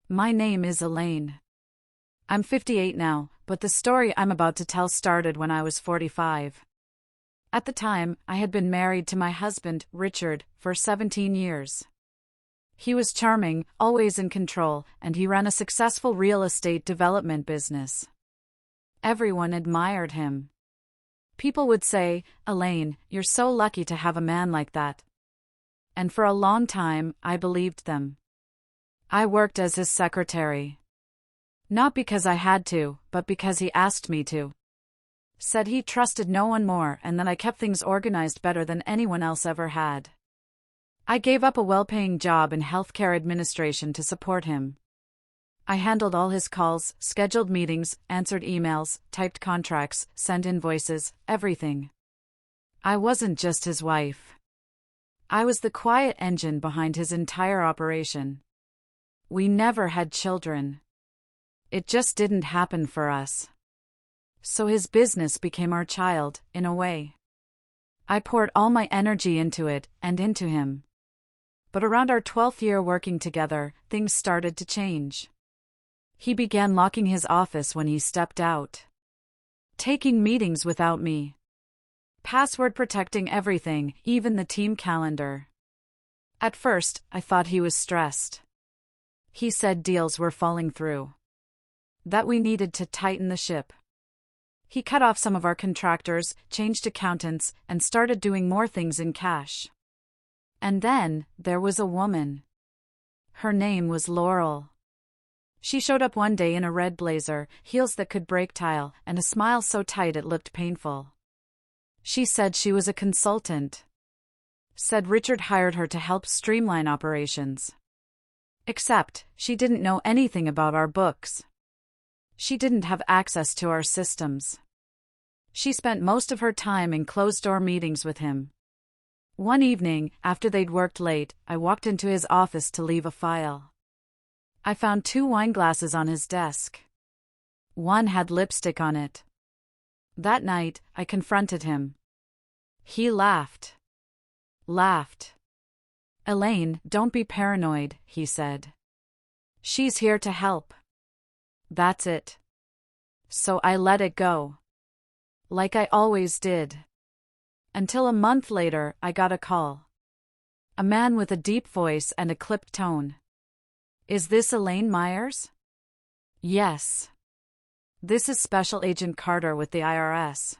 My name is Elaine. I'm 58 now, but the story I'm about to tell started when I was 45. At the time, I had been married to my husband, Richard, for 17 years. He was charming, always in control, and he ran a successful real estate development business. Everyone admired him. People would say, "Elaine, you're so lucky to have a man like that." And for a long time, I believed them. I worked as his secretary. Not because I had to, but because he asked me to. Said he trusted no one more and that I kept things organized better than anyone else ever had. I gave up a well-paying job in healthcare administration to support him. I handled all his calls, scheduled meetings, answered emails, typed contracts, sent invoices, everything. I wasn't just his wife. I was the quiet engine behind his entire operation. We never had children. It just didn't happen for us. So his business became our child, in a way. I poured all my energy into it, and into him. But around our 12th year working together, things started to change. He began locking his office when he stepped out. Taking meetings without me. Password protecting everything, even the team calendar. At first, I thought he was stressed. He said deals were falling through. That we needed to tighten the ship. He cut off some of our contractors, changed accountants, and started doing more things in cash. And then, there was a woman. Her name was Laurel. She showed up one day in a red blazer, heels that could break tile, and a smile so tight it looked painful. She said she was a consultant. Said Richard hired her to help streamline operations. Except, she didn't know anything about our books. She didn't have access to our systems. She spent most of her time in closed-door meetings with him. One evening, after they'd worked late, I walked into his office to leave a file. I found 2 wine glasses on his desk. One had lipstick on it. That night, I confronted him. He laughed. "Elaine, don't be paranoid," he said. "She's here to help." That's it. So I let it go. Like I always did. Until a month later, I got a call. A man with a deep voice and a clipped tone. "Is this Elaine Myers?" "Yes. This is Special Agent Carter with the IRS.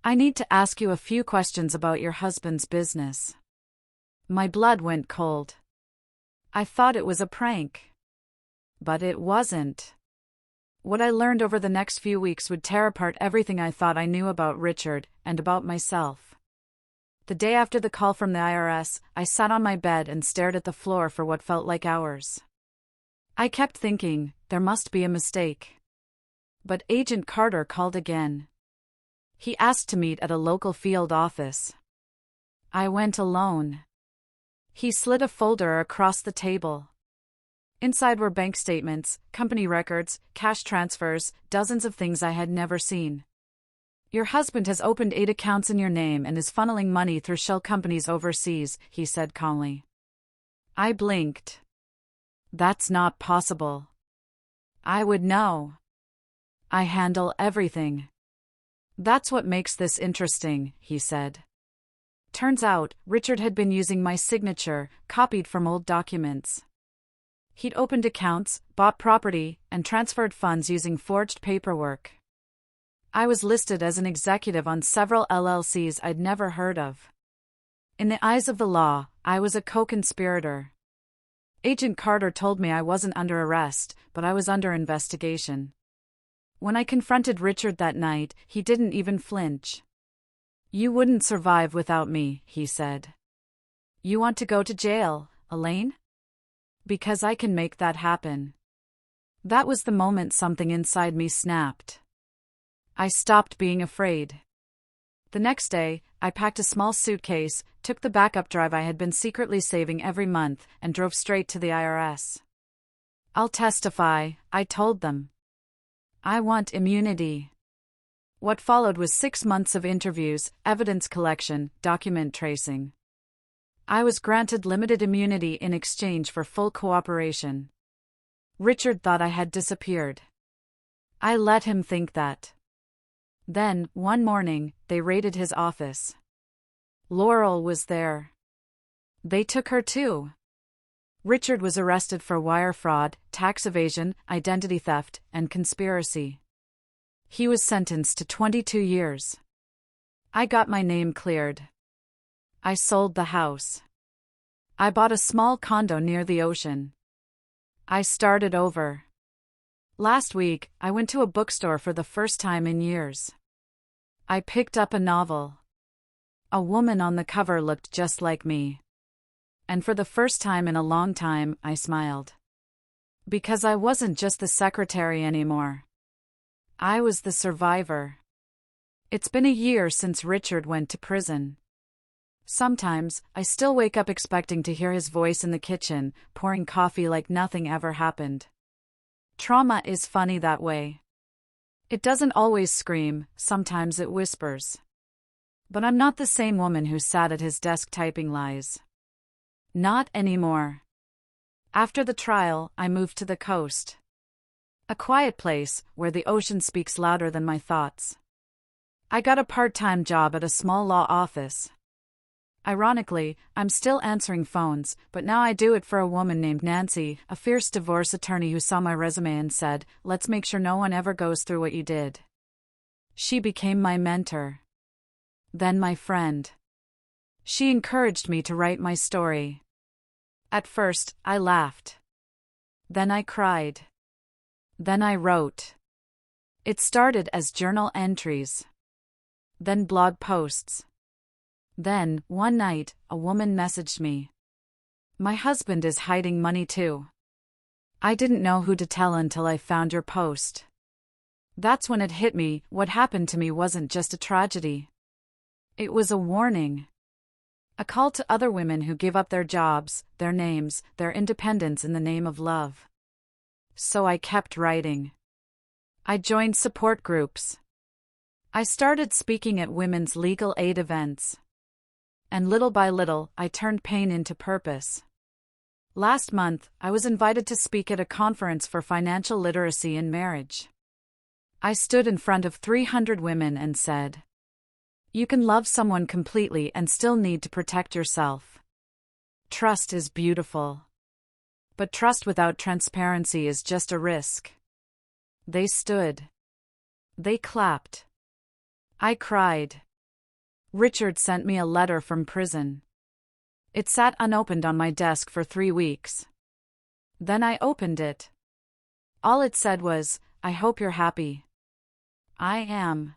I need to ask you a few questions about your husband's business." My blood went cold. I thought it was a prank. But it wasn't. What I learned over the next few weeks would tear apart everything I thought I knew about Richard, and about myself. The day after the call from the IRS, I sat on my bed and stared at the floor for what felt like hours. I kept thinking, there must be a mistake. But Agent Carter called again. He asked to meet at a local field office. I went alone. He slid a folder across the table. Inside were bank statements, company records, cash transfers, dozens of things I had never seen. "Your husband has opened 8 accounts in your name and is funneling money through shell companies overseas," he said calmly. I blinked. "That's not possible." "I would know. I handle everything." "That's what makes this interesting," he said. Turns out, Richard had been using my signature, copied from old documents. He'd opened accounts, bought property, and transferred funds using forged paperwork. I was listed as an executive on several LLCs I'd never heard of. In the eyes of the law, I was a co-conspirator. Agent Carter told me I wasn't under arrest, but I was under investigation. When I confronted Richard that night, he didn't even flinch. "You wouldn't survive without me," he said. "You want to go to jail, Elaine? Because I can make that happen." That was the moment something inside me snapped. I stopped being afraid. The next day, I packed a small suitcase, took the backup drive I had been secretly saving every month, and drove straight to the IRS. "I'll testify," I told them. "I want immunity." What followed was 6 months of interviews, evidence collection, document tracing. I was granted limited immunity in exchange for full cooperation. Richard thought I had disappeared. I let him think that. Then, one morning, they raided his office. Laurel was there. They took her too. Richard was arrested for wire fraud, tax evasion, identity theft, and conspiracy. He was sentenced to 22 years. I got my name cleared. I sold the house. I bought a small condo near the ocean. I started over. Last week, I went to a bookstore for the first time in years. I picked up a novel. A woman on the cover looked just like me. And for the first time in a long time, I smiled. Because I wasn't just the secretary anymore. I was the survivor. It's been a year since Richard went to prison. Sometimes, I still wake up expecting to hear his voice in the kitchen, pouring coffee like nothing ever happened. Trauma is funny that way. It doesn't always scream, sometimes it whispers. But I'm not the same woman who sat at his desk typing lies. Not anymore. After the trial, I moved to the coast. A quiet place, where the ocean speaks louder than my thoughts. I got a part-time job at a small law office. Ironically, I'm still answering phones, but now I do it for a woman named Nancy, a fierce divorce attorney who saw my resume and said, "Let's make sure no one ever goes through what you did." She became my mentor. Then my friend. She encouraged me to write my story. At first, I laughed. Then I cried. Then I wrote. It started as journal entries. Then blog posts. Then, one night, a woman messaged me. "My husband is hiding money too. I didn't know who to tell until I found your post." That's when it hit me, what happened to me wasn't just a tragedy. It was a warning. A call to other women who give up their jobs, their names, their independence in the name of love. So I kept writing. I joined support groups. I started speaking at women's legal aid events. And little by little, I turned pain into purpose. Last month, I was invited to speak at a conference for financial literacy in marriage. I stood in front of 300 women and said, "You can love someone completely and still need to protect yourself. Trust is beautiful. But trust without transparency is just a risk." They stood. They clapped. I cried. Richard sent me a letter from prison. It sat unopened on my desk for 3 weeks. Then I opened it. All it said was, "I hope you're happy." I am.